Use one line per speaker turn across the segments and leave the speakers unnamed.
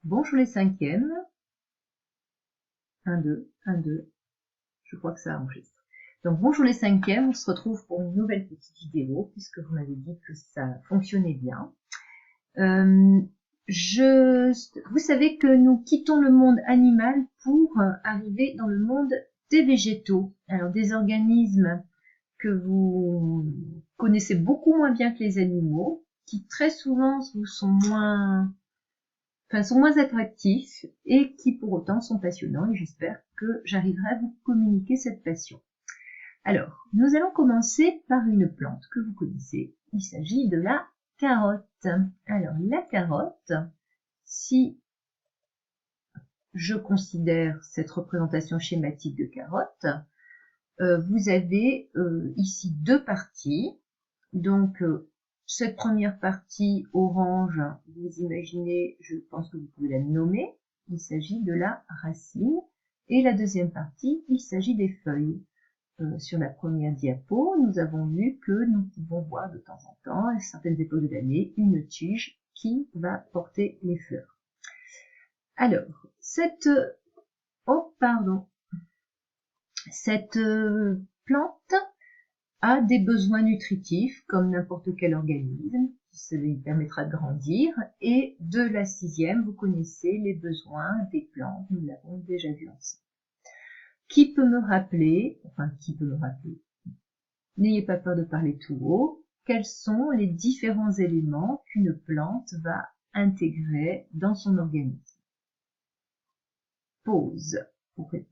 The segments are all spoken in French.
Bonjour les cinquièmes. 1, 2, 1, 2. Je crois que ça enregistre. Donc bonjour les cinquièmes, on se retrouve pour une nouvelle petite vidéo, puisque vous m'avez dit que ça fonctionnait bien. Vous savez que nous quittons le monde animal pour arriver dans le monde des végétaux. Alors des organismes que vous connaissez beaucoup moins bien que les animaux, qui très souvent vous sont moins attractifs et qui pour autant sont passionnants, et j'espère que j'arriverai à vous communiquer cette passion. Alors, nous allons commencer par une plante que vous connaissez. Il s'agit de la carotte. Alors, la carotte, si je considère cette représentation schématique de carotte, vous avez ici deux parties. Donc, cette première partie orange, vous imaginez, je pense que vous pouvez la nommer, il s'agit de la racine. Et la deuxième partie, il s'agit des feuilles. Sur la première diapo, nous avons vu que nous pouvons voir de temps en temps, à certaines époques de l'année, une tige qui va porter les fleurs. Alors, cette plante a des besoins nutritifs comme n'importe quel organisme, ça lui permettra de grandir, et de la sixième, vous connaissez les besoins des plantes, nous l'avons déjà vu ensemble. Qui peut me rappeler, n'ayez pas peur de parler tout haut, quels sont les différents éléments qu'une plante va intégrer dans son organisme? Pause pour répondre.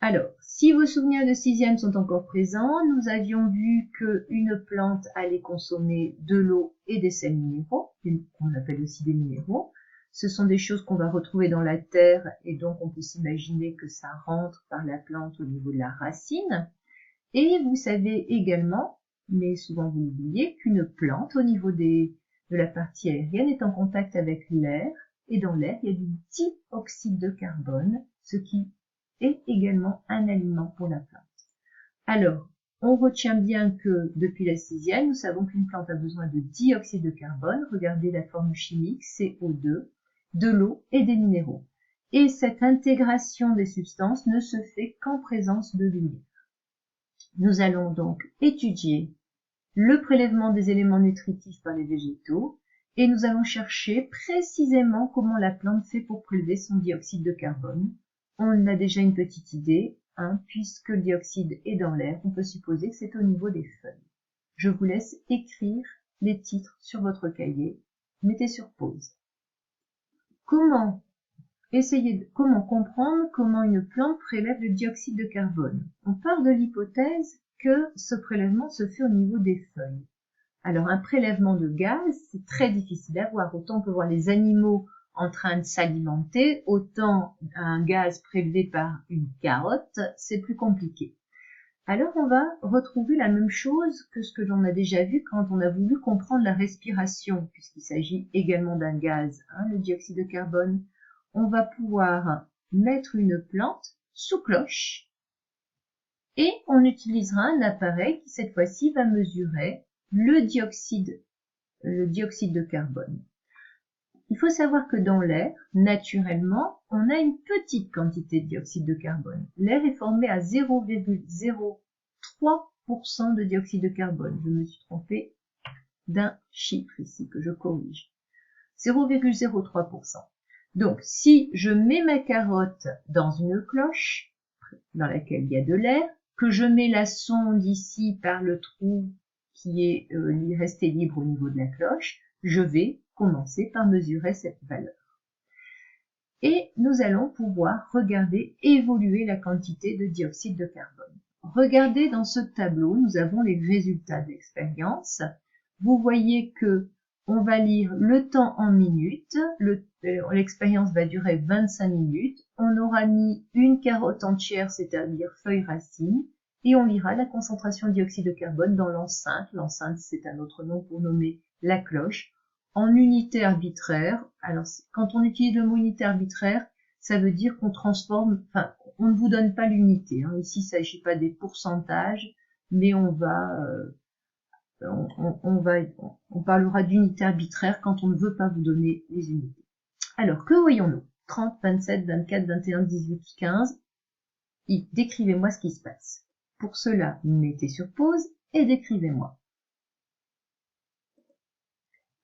Alors, si vos souvenirs de sixième sont encore présents, nous avions vu qu'une plante allait consommer de l'eau et des sels minéraux, qu'on appelle aussi des minéraux. Ce sont des choses qu'on va retrouver dans la terre et donc on peut s'imaginer que ça rentre par la plante au niveau de la racine. Et vous savez également, mais souvent vous l'oubliez, qu'une plante au niveau de la partie aérienne est en contact avec l'air, et dans l'air il y a du dioxyde de carbone, ce qui est également un aliment pour la plante. Alors, on retient bien que depuis la sixième, nous savons qu'une plante a besoin de dioxyde de carbone, regardez la formule chimique, CO2, de l'eau et des minéraux. Et cette intégration des substances ne se fait qu'en présence de lumière. Nous allons donc étudier le prélèvement des éléments nutritifs par les végétaux et nous allons chercher précisément comment la plante fait pour prélever son dioxyde de carbone. On a déjà une petite idée, puisque le dioxyde est dans l'air, on peut supposer que c'est au niveau des feuilles. Je vous laisse écrire les titres sur votre cahier. Mettez sur pause. Comment comprendre comment une plante prélève le dioxyde de carbone? On part de l'hypothèse que ce prélèvement se fait au niveau des feuilles. Alors un prélèvement de gaz, c'est très difficile à voir. Autant on peut voir les animaux en train de s'alimenter, autant un gaz prélevé par une carotte, c'est plus compliqué. Alors on va retrouver la même chose que ce que l'on a déjà vu quand on a voulu comprendre la respiration, puisqu'il s'agit également d'un gaz, le dioxyde de carbone. On va pouvoir mettre une plante sous cloche et on utilisera un appareil qui cette fois-ci va mesurer le dioxyde de carbone. Il faut savoir que dans l'air, naturellement, on a une petite quantité de dioxyde de carbone. L'air est formé à 0,03% de dioxyde de carbone. Je me suis trompée d'un chiffre ici que je corrige. 0,03%. Donc, si je mets ma carotte dans une cloche dans laquelle il y a de l'air, que je mets la sonde ici par le trou qui est resté libre au niveau de la cloche, je vais commencer par mesurer cette valeur. Et nous allons pouvoir regarder évoluer la quantité de dioxyde de carbone. Regardez dans ce tableau, nous avons les résultats d'expérience. Vous voyez que on va lire le temps en minutes. L'expérience va durer 25 minutes. On aura mis une carotte entière, c'est-à-dire feuille racine, et on lira la concentration de dioxyde de carbone dans l'enceinte. L'enceinte, c'est un autre nom pour nommer la cloche, en unité arbitraire. Alors, quand on utilise le mot unité arbitraire, ça veut dire qu'on transforme, on ne vous donne pas l'unité. Ici, il ne s'agit pas des pourcentages, mais on va on parlera d'unités arbitraires quand on ne veut pas vous donner les unités. Alors, que voyons-nous? 30, 27, 24, 21, 18, 15. Décrivez-moi ce qui se passe. Pour cela, mettez sur pause et décrivez-moi.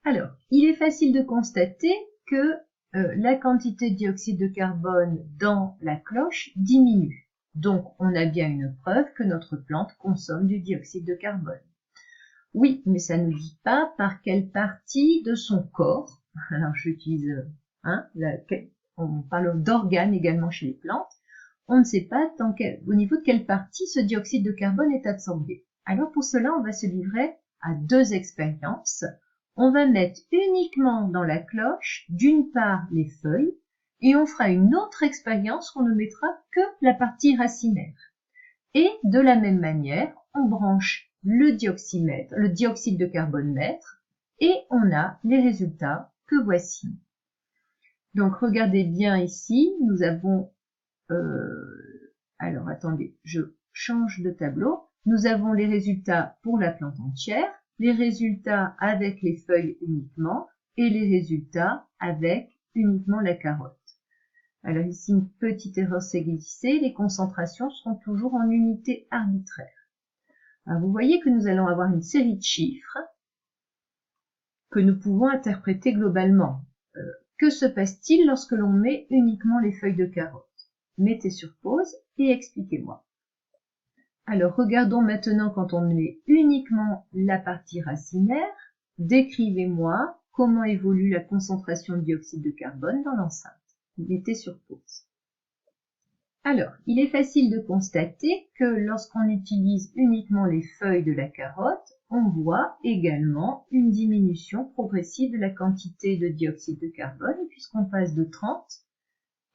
Alors, il est facile de constater que la quantité de dioxyde de carbone dans la cloche diminue. Donc, on a bien une preuve que notre plante consomme du dioxyde de carbone. Oui, mais ça ne dit pas par quelle partie de son corps. Alors, j'utilise, on parle d'organes également chez les plantes. On ne sait pas au niveau de quelle partie ce dioxyde de carbone est absorbé. Alors, pour cela, on va se livrer à deux expériences. On va mettre uniquement dans la cloche, d'une part, les feuilles, et on fera une autre expérience où on ne mettra que la partie racinaire. Et de la même manière, on branche le dioxyde de carbone mètre, et on a les résultats que voici. Donc, regardez bien ici, nous avons... alors, attendez, je change de tableau. Nous avons les résultats pour la plante entière, les résultats avec les feuilles uniquement et les résultats avec uniquement la carotte. Alors ici, une petite erreur s'est glissée, les concentrations seront toujours en unités arbitraires. Alors, vous voyez que nous allons avoir une série de chiffres que nous pouvons interpréter globalement. Que se passe-t-il lorsque l'on met uniquement les feuilles de carotte? Mettez sur pause et expliquez-moi. Alors, regardons maintenant quand on met uniquement la partie racinaire. Décrivez-moi comment évolue la concentration de dioxyde de carbone dans l'enceinte. Mettez sur pause. Alors, il est facile de constater que lorsqu'on utilise uniquement les feuilles de la carotte, on voit également une diminution progressive de la quantité de dioxyde de carbone puisqu'on passe de 30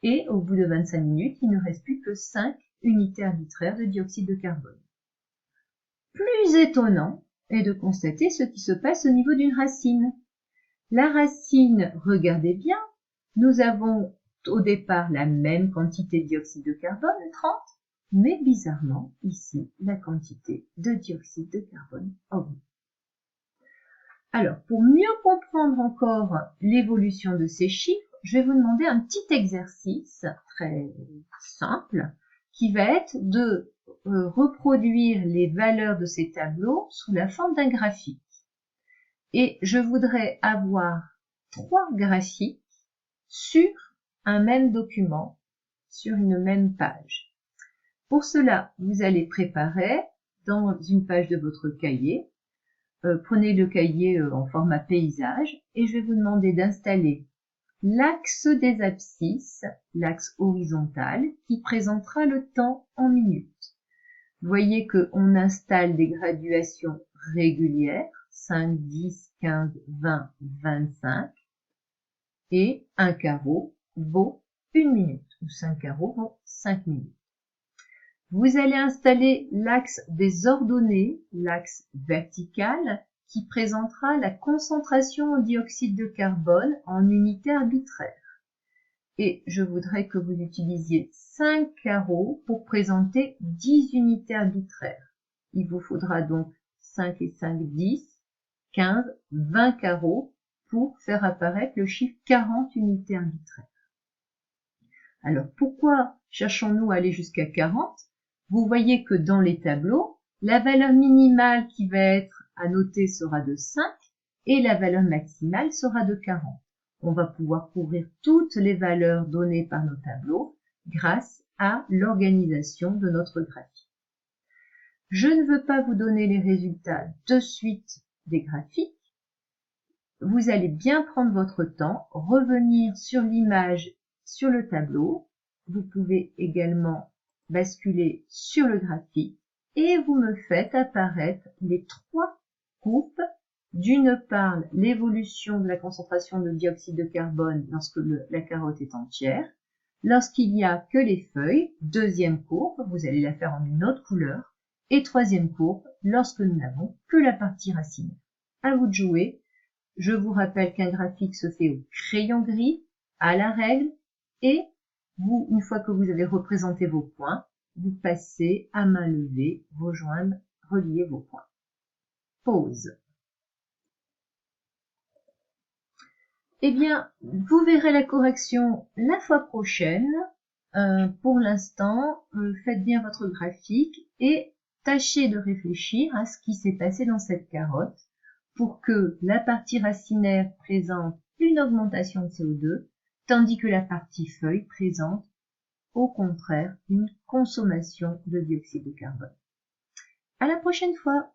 et au bout de 25 minutes, il ne reste plus que 5 unités arbitraires de dioxyde de carbone. Plus étonnant est de constater ce qui se passe au niveau d'une racine. La racine, regardez bien, nous avons au départ la même quantité de dioxyde de carbone, 30, mais bizarrement, ici, la quantité de dioxyde de carbone augmente. Alors, pour mieux comprendre encore l'évolution de ces chiffres, je vais vous demander un petit exercice très simple qui va être de reproduire les valeurs de ces tableaux sous la forme d'un graphique. Et je voudrais avoir 3 graphiques sur un même document, sur une même page. Pour cela, vous allez préparer dans une page de votre cahier, prenez le cahier en format paysage et je vais vous demander d'installer l'axe des abscisses, l'axe horizontal, qui présentera le temps en minutes. Vous voyez qu'on installe des graduations régulières, 5, 10, 15, 20, 25, et un carreau vaut 1 minute, ou 5 carreaux vaut 5 minutes. Vous allez installer l'axe des ordonnées, l'axe vertical, qui présentera la concentration en dioxyde de carbone en unités arbitraires. Et je voudrais que vous utilisiez 5 carreaux pour présenter 10 unités arbitraires. Il vous faudra donc 5 et 5, 10, 15, 20 carreaux pour faire apparaître le chiffre 40 unités arbitraires. Alors pourquoi cherchons-nous à aller jusqu'à 40? Vous voyez que dans les tableaux, la valeur minimale qui va être à noter sera de 5 et la valeur maximale sera de 40. On va pouvoir couvrir toutes les valeurs données par nos tableaux grâce à l'organisation de notre graphique. Je ne veux pas vous donner les résultats de suite des graphiques. Vous allez bien prendre votre temps, revenir sur l'image, sur le tableau. Vous pouvez également basculer sur le graphique et vous me faites apparaître les 3 courbes. D'une part, l'évolution de la concentration de dioxyde de carbone lorsque la carotte est entière. Lorsqu'il n'y a que les feuilles, deuxième courbe, vous allez la faire en une autre couleur. Et troisième courbe, lorsque nous n'avons que la partie racinaire. À vous de jouer. Je vous rappelle qu'un graphique se fait au crayon gris, à la règle, et vous, une fois que vous avez représenté vos points, vous passez à main levée, rejoindre, relier vos points. Pause. Eh bien, vous verrez la correction la fois prochaine. Pour l'instant, faites bien votre graphique et tâchez de réfléchir à ce qui s'est passé dans cette carotte pour que la partie racinaire présente une augmentation de CO2, tandis que la partie feuille présente au contraire une consommation de dioxyde de carbone. À la prochaine fois!